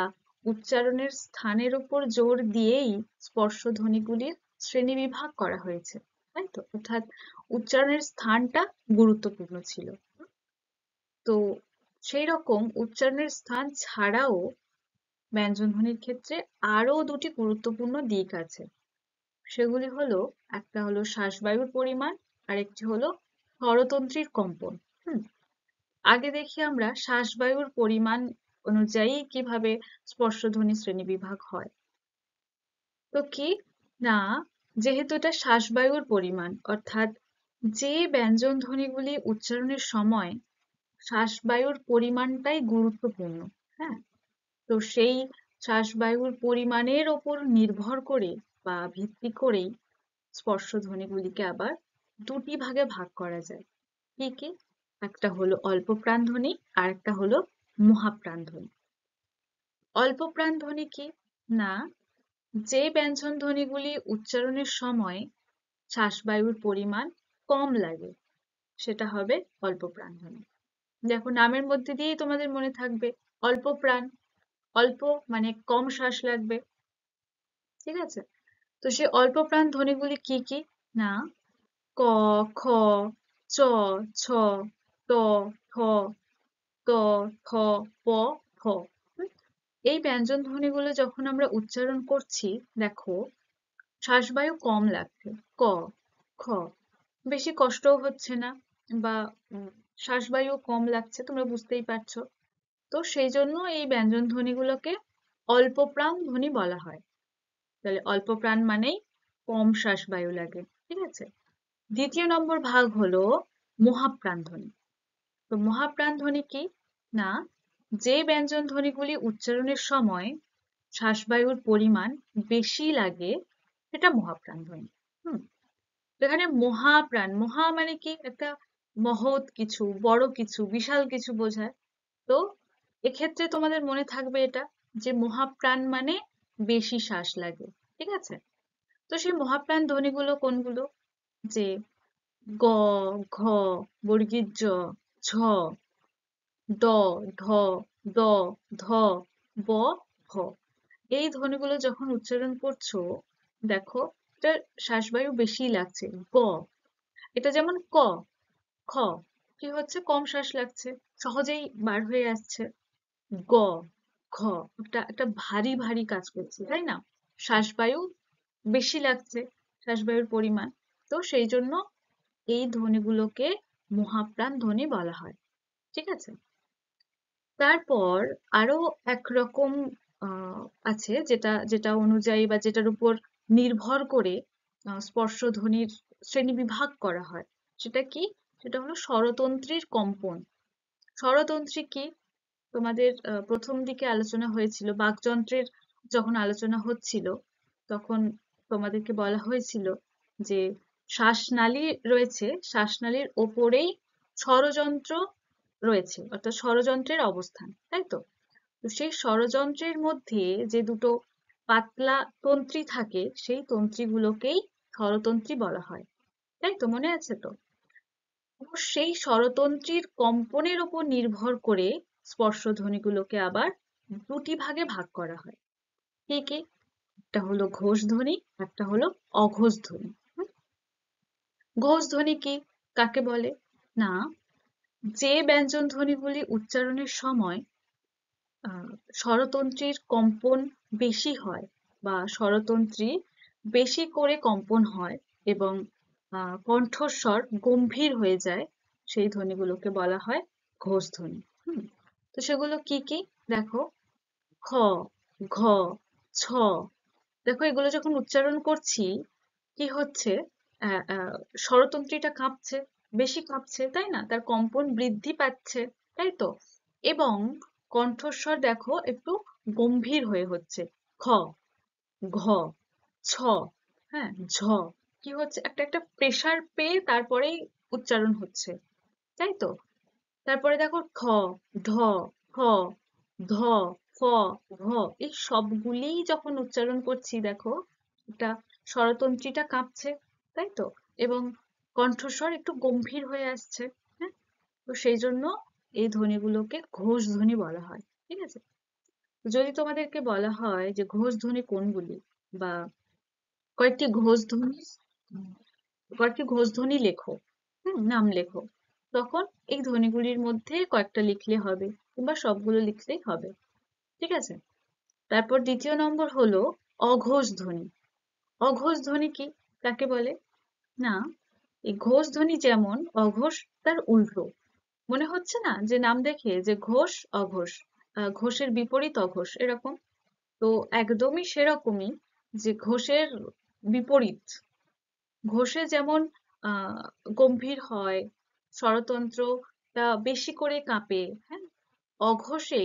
উচ্চারণের স্থানের উপর জোর দিয়েই স্পর্শধ্বনিগুলির শ্রেণীবিভাগ করা হয়েছে, তাই তো? অর্থাৎ উচ্চারণের স্থানটা গুরুত্বপূর্ণ ছিল। তো সেই রকম উচ্চারণের স্থান ছাড়াও ব্যঞ্জনধ্বনির ক্ষেত্রে আরো দুটি গুরুত্বপূর্ণ দিক আছে। সেগুলি হলো, একটা হলো শ্বাসবায়ুর পরিমাণ, আর একটি হলো স্বরতন্ত্রীর কম্পন। হুম? আগে দেখি আমরা শ্বাসবায়ুর পরিমাণ অনুযায়ী কিভাবে স্পর্শধ্বনি শ্রেণীবিভাগ হয়। তো কি না, যেহেতু এটা শ্বাসবায়ুর পরিমাণ, অর্থাৎ যে ব্যঞ্জন ধ্বনিগুলি উচ্চারণের সময় শ্বাসবায়ুর পরিমাণটাই গুরুত্বপূর্ণ। হ্যাঁ, তো সেই শ্বাসবায়ুর পরিমাণের ওপর নির্ভর করে বা ভিত্তি করেই স্পর্শধ্বনিগুলিকে আবার দুটি ভাগে ভাগ করা যায়। কি কি? একটা হলো অল্প প্রাণধ্বনি, আর একটা হলো মহাপ্রাণধ্বনি। অল্প প্রাণধ্বনি কি? না, যে ব্যঞ্জন ধ্বনিগুলি উচ্চারণের সময় শ্বাসবায়ুর পরিমাণ কম লাগে সেটা হবে অল্প প্রাণধ্বনি। দেখো, নামের মধ্যে দিয়েই তোমাদের মনে থাকবে অল্প প্রাণ, অল্প মানে কম শ্বাস লাগবে। ঠিক আছে? তো সেই অল্প প্রাণ ধ্বনিগুলি কি কি? না, ক, খ, চ, ছ, ত, থ, ত, থ, প, ফ। এই ব্যঞ্জন ধ্বনিগুলো যখন আমরা উচ্চারণ করছি, দেখো শ্বাসবায়ু কম লাগছে। ক, খ, বেশি কষ্টও হচ্ছে না, বা শ্বাসবায়ু কম লাগছে, তোমরা বুঝতেই পারছো। তো সেই জন্য এই ব্যঞ্জন ধ্বনিগুলোকে অল্প প্রাণ ধ্বনি বলা হয়। তাহলে অল্প প্রাণ মানেই কম শ্বাসবায়ু লাগে। ঠিক আছে? দ্বিতীয় নম্বর ভাগ হলো মহাপ্রাণ ধ্বনি। তো মহাপ্রাণ ধ্বনি কি? না, যে ব্যঞ্জন ধ্বনিগুলি উচ্চারণের সময় শ্বাসবায়ুর পরিমাণ বেশি লাগে সেটা মহাপ্রাণ ধ্বনি। এখানে মহাপ্রাণ, মহা মানে কি? একটা মহৎ কিছু, বড় কিছু, বিশাল কিছু বোঝায়। তো এক্ষেত্রে তোমাদের মনে থাকবে এটা, যে মহাপ্রাণ মানে বেশি শ্বাস লাগে। ঠিক আছে? তো সেই মহাপ্রাণ ধ্বনিগুলো কোনগুলো? যে গ, ঘ, বর্গীয় জ, ঝ, ড, ঢ, দ, ধ, ব, ভ। এই ধ্বনিগুলো যখন উচ্চারণ করছো, দেখো এটা শ্বাসবায়ু বেশি লাগছে। গ, এটা যেমন ক, খ, কি হচ্ছে? কম শ্বাস লাগছে, সহজেই বার হয়ে আসছে। গ, ঘ, একটা একটা ভারী ভারী কাজ করছি, তাই না? শ্বাসবায়ু বেশি লাগছে, শ্বাসবায়ুর পরিমাণ। তো সেই জন্য এই ধ্বনিগুলোকে মহাপ্রাণ ধ্বনি বলা হয়। ঠিক আছে? তারপর আরো একরকম আছে, যেটা যেটা অনুযায়ী বা যেটার উপর নির্ভর করে স্পর্শধ্বনির শ্রেণীবিভাগ করা হয়। সেটা কি? সেটা হলো স্বরতন্ত্রীর কম্পন। স্বরতন্ত্রী কি? তোমাদের প্রথম দিকে আলোচনা হয়েছিল, বাকযন্ত্রের যখন আলোচনা হচ্ছিল তখন তোমাদেরকে বলা হয়েছিল যে শ্বাসনালী রয়েছে, শ্বাসনালীর ওপরেই স্বরযন্ত্র রয়েছে, অর্থাৎ স্বরযন্ত্রের অবস্থান, তাই তো? তো সেই স্বরযন্ত্রের মধ্যে যে দুটো পাতলা তন্ত্রী থাকে, সেই তন্ত্রীগুলোকেই স্বরতন্ত্রী বলা হয়, তাই তো? মনে আছে তো? সেই স্বরতন্ত্রীর কম্পনের উপর নির্ভর করে স্পর্শধ্বনিগুলোকে আবার দুটি ভাগে ভাগ করা হয়। কি কি? একটা হলো ঘোষ ধ্বনি, একটা হলো অঘোষ ধ্বনি। ঘোষ ধ্বনি কি? কাকে বলে? না, যে ব্যঞ্জন ধ্বনিগুলি উচ্চারণের সময় স্বরতন্ত্রীর কম্পন বেশি হয় বা স্বরতন্ত্রী বেশি করে কম্পন হয় এবং কণ্ঠস্বর গম্ভীর হয়ে যায়, সেই ধ্বনিগুলোকে বলা হয় ঘোষ ধ্বনি। তো সেগুলো কি কি? দেখো, খ, ঘ, ছ। দেখো, এগুলো যখন উচ্চারণ করছি কি হচ্ছে, স্বরতন্ত্রীটা কাঁপছে, বেশি কাঁপছে, তাই না? তার কম্পন বৃদ্ধি পাচ্ছে, তাই তো? এবং কণ্ঠস্বর দেখো একটু গম্ভীর হয়ে হচ্ছে। খ, ঘ, ছ, হ্যাঁ, ঝ। কি হচ্ছে? একটা একটা প্রেসার পেয়ে তারপরেই উচ্চারণ হচ্ছে, তাই তো? তারপরে দেখো খ, ঢ, হ, ধ, ফ, ঘ। এই সবগুলিই যখন উচ্চারণ করছি দেখো, এটা স্বরতন্ত্রীটা কাঁপছে, তাই তো? এবং কণ্ঠস্বর একটু গম্ভীর হয়ে আসছে। হ্যাঁ, তো সেই জন্য এই ধ্বনিগুলোকে ঘোষ ধ্বনি বলা হয়। ঠিক আছে? যদি তোমাদেরকে বলা হয় যে ঘোষ ধ্বনি কোনগুলি, বা কয়েকটি ঘোষ ধ্বনি কয়েকটি ঘোষ ধ্বনি লেখো, নাম লেখো, তখন এই ধ্বনিগুলির মধ্যে কয়েকটা লিখলে হবে, কিংবা সবগুলো লিখলেই হবে। ঠিক আছে? তারপর দ্বিতীয় নম্বর হলো অঘোষ ধ্বনি। অঘোষ ধ্বনি কি? কাকে বলে? না, এই ঘোষ ধ্বনি যেমন, অঘোষ তার উল্টো। মনে হচ্ছে না যে নাম দেখে যে ঘোষ অঘোষ, ঘোষের বিপরীত অঘোষ, এরকম? তো একদমই সেরকমই, যে ঘোষের বিপরীত। ঘোষে যেমন আহ গম্ভীর হয়, স্বরতন্ত্রটা বেশি করে কাঁপে, হ্যাঁ, অঘোষে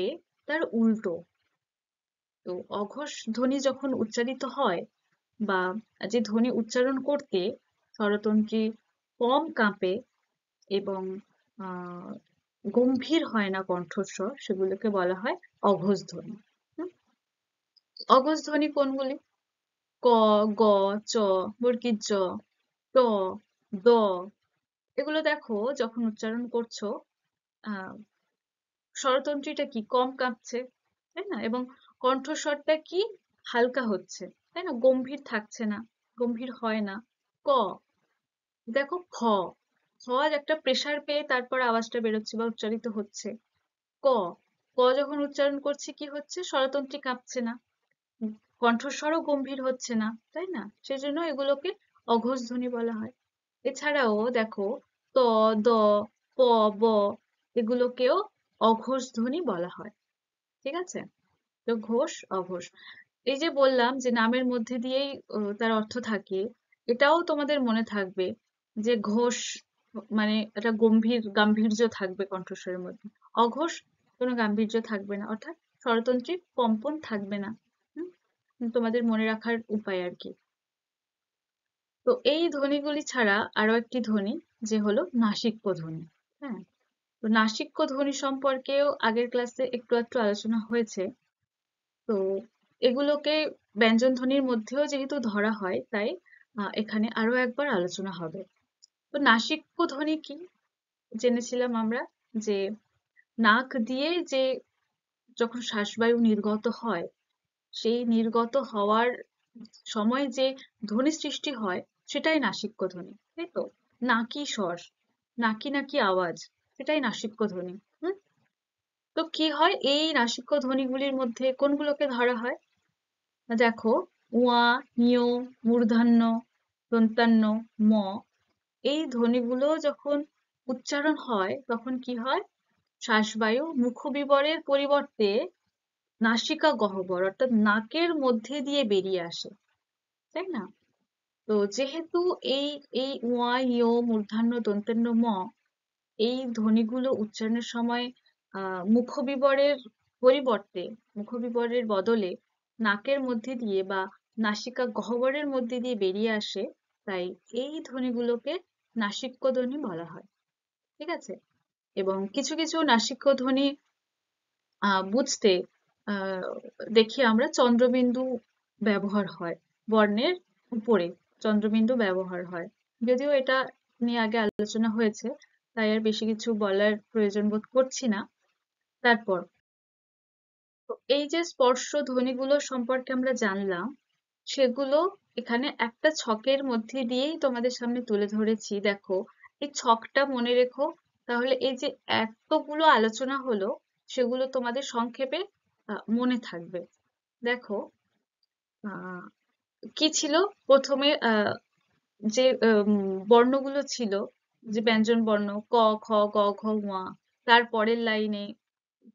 তার উল্টো। তো অঘোষ ধ্বনি যখন উচ্চারিত হয়, বা যে ধ্বনি উচ্চারণ করতে স্বরতন্ত্রী কম কাঁপে এবং আহ গম্ভীর হয় না কণ্ঠস্বর, সেগুলোকে বলা হয় অঘোষ ধ্বনি। হুম? অঘোষ ধ্বনি কোনগুলি? ক, গ, চ, বর্গীর জ, ট, দ। এগুলো দেখো যখন উচ্চারণ করছো, আহ স্বরতন্ত্রীটা কি কম কাঁপছে, তাই না? এবং কণ্ঠস্বরটা কি হালকা হচ্ছে, তাই না? গম্ভীর থাকছে না, গম্ভীর হয় না। ক, দেখো খ, খ একটা প্রেসার পেয়ে তারপর আওয়াজটা বেরোচ্ছে বা উচ্চারিত হচ্ছে। ক, ক যখন উচ্চারণ করছি কি হচ্ছে, স্বরতন্ত্রী কাঁপছে না, কণ্ঠস্বরও গম্ভীর হচ্ছে না, তাই না? সেজন্য এগুলোকে অঘোষ ধ্বনি বলা হয়। এছাড়াও দেখো ত, দ, প, ব, এগুলোকেও অঘোষ ধ্বনি বলা হয়। ঠিক আছে? তো ঘোষ অঘোষ, এই যে বললাম যে নামের মধ্যে দিয়েই তার অর্থ থাকে, এটাও তোমাদের মনে থাকবে যে ঘোষ মানে একটা গম্ভীর গাম্ভীর্য থাকবে কণ্ঠস্বরের মধ্যে, অঘোষ কোনো গাম্ভীর্য থাকবে না, অর্থাৎ স্বরতন্ত্রী কম্পন থাকবে না। হুম? তোমাদের মনে রাখার উপায় আর কি। তো এই ধ্বনিগুলি ছাড়া আরো একটি ধ্বনি, যে হলো নাসিক্য ধ্বনি। হ্যাঁ, তো নাসিক্য ধ্বনি সম্পর্কেও আগের ক্লাসে একটু একটু আলোচনা হয়েছে। তো এগুলোকে ব্যঞ্জন ধ্বনির মধ্যেও যেহেতু ধরা হয়, তাই এখানে আরো একবার আলোচনা হবে। তো নাসিক্য ধ্বনি কি? জেনেছিলাম আমরা যে নাক দিয়ে যে যখন শ্বাসবায়ু নির্গত হয়, সেই নির্গত হওয়ার সময় যে ধ্বনি সৃষ্টি হয়, সেটাই নাসিক্য ধ্বনি, তাই তো? নাকি স্বর, নাকি নাকি আওয়াজ, সেটাই নাসিক্য ধ্বনি। হুম? তো কি হয় এই নাসিক্য ধ্বনিগুলির মধ্যে কোনগুলোকে ধরা হয়? দেখো, উয়া, ইয়, মূর্ধন্য, দন্তান্ন, ম, এই ধ্বনিগুলো যখন উচ্চারণ হয় তখন কি হয়? শ্বাসবায়ু মুখবিবরের পরিবর্তে নাসিকা গহ্বর অর্থাৎ নাকের মধ্যে দিয়ে বেরিয়ে আসে, তাই না? তো যেহেতু এই এই উয়া, ইয়, মূর্ধন্য, দন্তান্ন, ম এই ধ্বনিগুলো উচ্চারণের সময় মুখবিবরের পরিবর্তে, মুখবিবরের বদলে নাকের মধ্যে দিয়ে বা নাসিকা গহ্বরের মধ্যে দিয়ে বেরিয়ে আসে, তাই এই ধ্বনিগুলোকে নাসিক্য ধ্বনি বলা হয়। ঠিক আছে? এবং কিছু কিছু নাসিক্য ধ্বনি বুঝতে আহ দেখি আমরা চন্দ্রবিন্দু ব্যবহার হয়, বর্ণের উপরে চন্দ্রবিন্দু ব্যবহার হয়। যদিও এটা নিয়ে আগে আলোচনা হয়েছে, তাই আর বেশি কিছু বলার প্রয়োজন বোধ করছি না। তারপর এই যে স্পর্শ ধ্বনিগুলো সম্পর্কে আমরা জানলাম, সেগুলো এখানে একটা ছকের মধ্যে দিয়েই তোমাদের সামনে তুলে ধরেছি। দেখো, এই ছকটা মনে রেখো, তাহলে এই যে এতগুলো আলোচনা হলো সেগুলো তোমাদের সংক্ষেপে মনে থাকবে। দেখো, আহ কি ছিল প্রথমে, যে বর্ণগুলো ছিল, যে ব্যঞ্জন বর্ণ ক, খ, গ, ঘ, ঙ, তার পরের লাইনে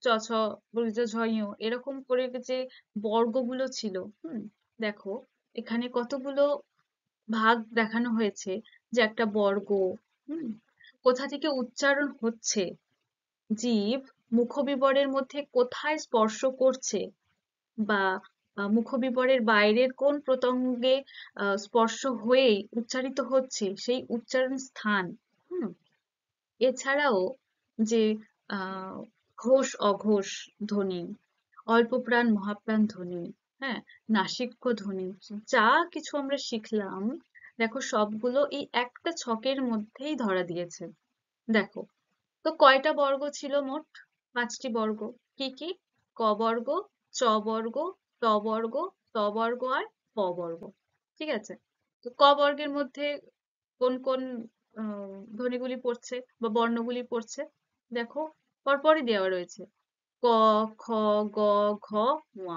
চ, ছ, বর্গীয় ঝ, ঞ, এরকম করে যে বর্গগুলো ছিল, দেখো এখানে কতগুলো ভাগ দেখানো হয়েছে, যে একটা বর্গ, হুম কোথা থেকে উচ্চারণ হচ্ছে, জীব মুখবিবরের মধ্যে কোথায় স্পর্শ করছে, বা মুখবিবরের বাইরের কোন প্রত্যঙ্গে স্পর্শ হয়েই উচ্চারিত হচ্ছে, সেই উচ্চারণ স্থান। হুম এছাড়াও যে আহ ঘোষ অঘোষ ধ্বনি, অল্পপ্রাণ মহাপ্রাণ ধ্বনি, হ্যাঁ, নাসিক্য ধ্বনি, যা কিছু আমরা শিখলাম, দেখো সবগুলো এই একটা ছকের মধ্যেই ধরা দিয়েছে। দেখো, তো কয়টা বর্গ ছিল মোট? 5টি বর্গ। কি কি? ক বর্গ, চ বর্গ, ট বর্গ, ত বর্গ আর প বর্গ। ঠিক আছে? তো ক বর্গের মধ্যে কোন কোন ধ্বনিগুলি পড়ছে বা বর্ণগুলি পড়ছে? দেখো, পরপরই দেওয়া রয়েছে, ক, খ, গ, ঘ, ঙ।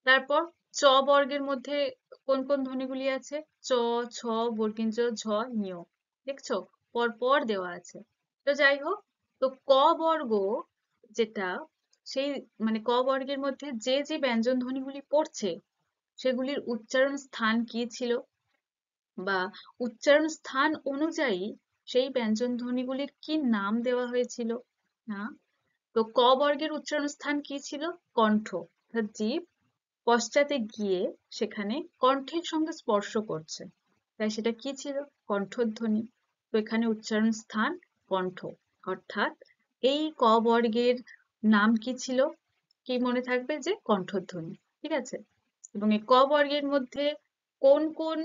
তারপর চ বর্গের মধ্যে কোন কোন ধ্বনিগুলি আছে? চ, ছ, বর্গীয় ঝ, ঞ। দেখছো, পরপর দেওয়া আছে। তো যাই হোক, তো ক বর্গ যেটা, সেই মানে ক বর্গের মধ্যে যে যে ব্যঞ্জন ধ্বনিগুলি পড়ছে সেগুলির উচ্চারণ স্থান কি ছিল, বা উচ্চারণ স্থান অনুযায়ী সেই ব্যঞ্জন ধ্বনিগুলির কি নাম দেওয়া হয়েছিল? না, তো ক বর্গের উচ্চারণ স্থান কি ছিল? কণ্ঠ, অর্থাৎ জীব পশ্চাতে গিয়ে সেখানে কণ্ঠের সঙ্গে স্পর্শ করছে, তাই সেটা কি ছিল? কণ্ঠধ্বনি। তো এখানে উচ্চারণ স্থান কণ্ঠ, অর্থাৎ এই ক বর্গের নাম কি ছিল? কি মনে থাকবে? যে কণ্ঠধ্বনি। ঠিক আছে? এবং এই ক বর্গের মধ্যে কোন কোন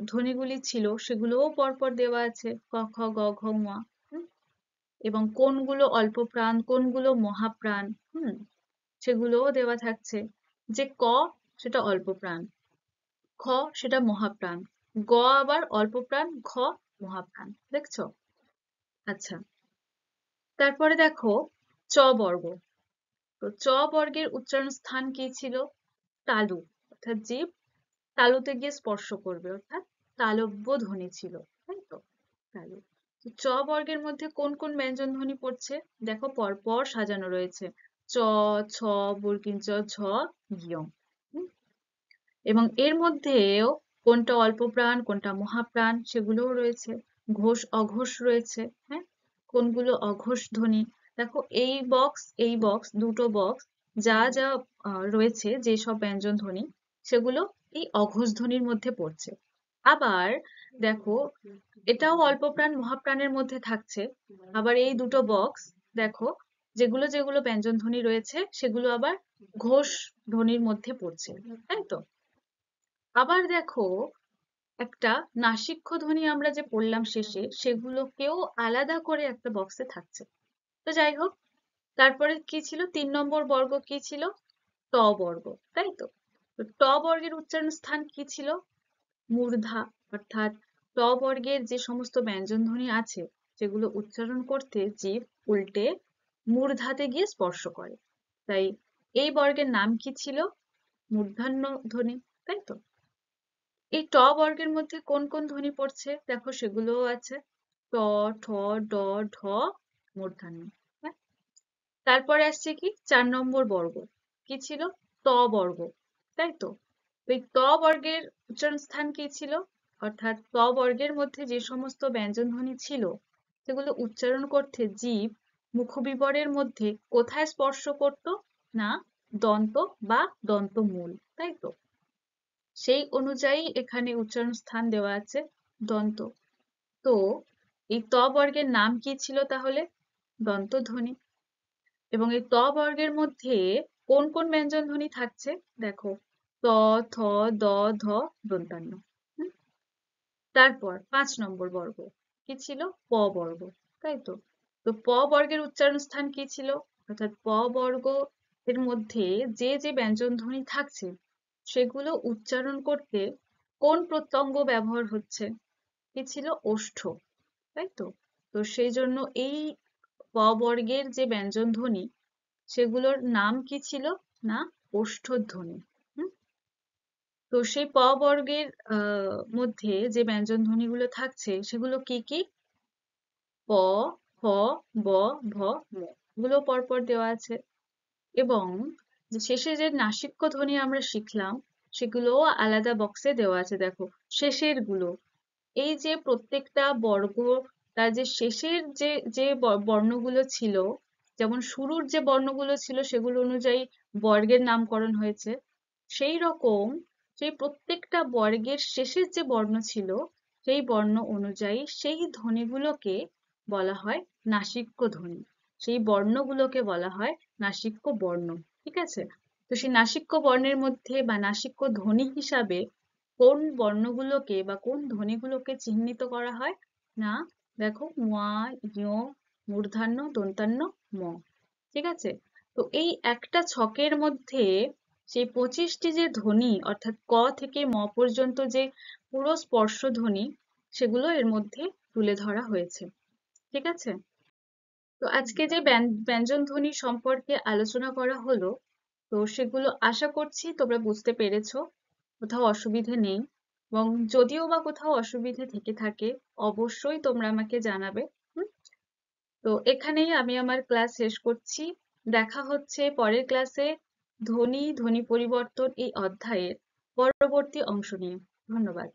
ধ্বনিগুলি ছিল সেগুলোও পরপর দেওয়া আছে, ক, খ, গ, ঘ, ঙ। এবং কোনগুলো অল্প প্রাণ, কোনগুলো মহাপ্রাণ, সেগুলোও দেওয়া থাকছে। যে ক সেটা অল্প প্রাণ, খ সেটা মহাপ্রাণ, গ আবার অল্প প্রাণ, ঘ মহাপ্রাণ। দেখছো? আচ্ছা, তারপরে দেখো চ বর্গ। তো চ বর্গের উচ্চারণ স্থান কি ছিল? তালু, অর্থাৎ জীব তালুতে গিয়ে স্পর্শ করবে, অর্থাৎ তালব্য ধ্বনি ছিল, তাই তো? তালু। তো চ বর্গের মধ্যে কোন কোন ব্যঞ্জন ধ্বনি পড়ছে? দেখো, পরপর সাজানো রয়েছে, চ, ছ, বর্গীয় জ, ঝ, ঞ। এবং এর মধ্যেও কোনটা অল্প প্রাণ, কোনটা মহাপ্রাণ, সেগুলোও রয়েছে। ঘোষ অঘোষ রয়েছে, হ্যাঁ, কোনগুলো অঘোষ ধ্বনি। দেখো, এই বক্স দুটো বক্স, যা যা রয়েছে, যেসব ব্যঞ্জন ধ্বনি, সেগুলো এই অঘোষ ধ্বনির মধ্যে পড়ছে। আবার দেখো, এটাও অল্প প্রাণ মহাপ্রাণের মধ্যে থাকছে। আবার এই দুটো বক্স দেখো, যেগুলো যেগুলো ব্যঞ্জন ধ্বনি রয়েছে সেগুলো আবার ঘোষ ধ্বনির মধ্যে পড়ছে, তাই তো? আবার দেখো, একটা নাসিক্য ধ্বনি আমরা যে পড়লাম শেষে, সেগুলোকেও আলাদা করে একটা বক্সে থাকছে। তো যাই হোক, তারপরে কি ছিল? 3 নম্বর বর্গ কি ছিল? ট বর্গ, তাই তো? তো ট বর্গের উচ্চারণ স্থান কি ছিল? মূর্ধা, অর্থাৎ ট বর্গের যে সমস্ত ব্যঞ্জন ধ্বনি আছে, যেগুলো উচ্চারণ করতে জীব উল্টে মূর্ধাতে গিয়ে স্পর্শ করে। তাই এই বর্গের নাম কি ছিল? মূর্ধন্য ধ্বনি, তাই তো? এই ট বর্গের মধ্যে কোন কোন ধ্বনি পড়ছে দেখো, সেগুলোও আছে। ট, ঠ, ড, ঢ, মূর্ধন্য। হ্যাঁ, তারপরে আসছে কি 4 নম্বর বর্গ, কি ছিল? ত বর্গ, তাই তো? এই ত বর্গের উচ্চারণ স্থান কি ছিল? অর্থাৎ ত বর্গের মধ্যে যে সমস্ত ব্যঞ্জন ধ্বনি ছিল সেগুলো উচ্চারণ করতে জীব মুখবিবরের মধ্যে কোথায় স্পর্শ করত? না, দন্ত বা দন্তমূল, তাই তো? সেই অনুযায়ী এখানে উচ্চারণ স্থান দেওয়া আছে দন্ত। তো এই ত বর্গের নাম কি ছিল তাহলে? দন্তধ্বনি। এবং এই ত বর্গের মধ্যে কোন কোন ব্যঞ্জন ধ্বনি থাকছে দেখো, ত, থ, দ, ধ, দন্তান্ন। হুম? তারপর 5 নম্বর বর্গ কি ছিল? প বর্গ, তাই তো? তো প বর্গের উচ্চারণ স্থান কি ছিল? অর্থাৎ প বর্গ এর মধ্যে যে যে ব্যঞ্জন ধ্বনি থাকছে সেগুলো উচ্চারণ করতে কোন প্রত্যঙ্গ ব্যবহার হচ্ছে? কি ছিল? ওষ্ঠ, তাই তো? তো সেই জন্য এই প বর্গের যে ব্যঞ্জন ধ্বনি সেগুলোর নাম কি ছিল? না, ওষ্ঠধ্বনি। হুম? তো সেই প বর্গের মধ্যে যে ব্যঞ্জন ধ্বনিগুলো থাকছে সেগুলো কি কি? প, ফ, ব, ভ, ম, এগুলো পরপর দেওয়া আছে। এবং যে শেষে যে নাসিক্য ধ্বনি আমরা শিখলাম সেগুলোও আলাদা বক্সে দেওয়া আছে, দেখো শেষের গুলো। এই যে প্রত্যেকটা বর্গ তার যে শেষের যে যে বর্ণগুলো ছিল, যেমন শুরুর যে বর্ণগুলো ছিল সেগুলো অনুযায়ী বর্গের নামকরণ হয়েছে, সেই রকম সেই প্রত্যেকটা বর্গের শেষের যে বর্ণ ছিল সেই বর্ণ অনুযায়ী সেই ধ্বনিগুলোকে বলা হয় নাসিক্য ধ্বনি। সেই বর্ণগুলোকে বলা হয় নাসিক্য বর্ণ। ঠিক আছে? তো সেই নাসিক্য বর্ণের মধ্যে বা নাসিক্য ধ্বনি হিসাবে কোন বর্ণগুলোকে বা কোন ধ্বনিগুলোকে চিহ্নিত করা হয়? না, দেখো মা, ঞ, মূর্ধন্য, দন্তান্ন, ম। ঠিক আছে? তো এই একটা ছকের মধ্যে সেই 25টি যে ধ্বনি অর্থাৎ ক থেকে ম পর্যন্ত যে পুরো স্পর্শ ধ্বনি সেগুলো এর মধ্যে তুলে ধরা হয়েছে। ঠিক আছে? তো আজকে যে ব্যঞ্জন ধ্বনি সম্পর্কে আলোচনা করা হলো, তো সেগুলো আশা করছি তোমরা বুঝতে পেরেছো, কোথাও অসুবিধে নেই। এবং যদিও বা কোথাও অসুবিধে থেকে থাকে অবশ্যই তোমরা আমাকে জানাবে। হুম? তো এখানেই আমি আমার ক্লাস শেষ করছি। দেখা হচ্ছে পরের ক্লাসে ধ্বনি, ধ্বনি পরিবর্তন এই অধ্যায়ের পরবর্তী অংশ নিয়ে। ধন্যবাদ।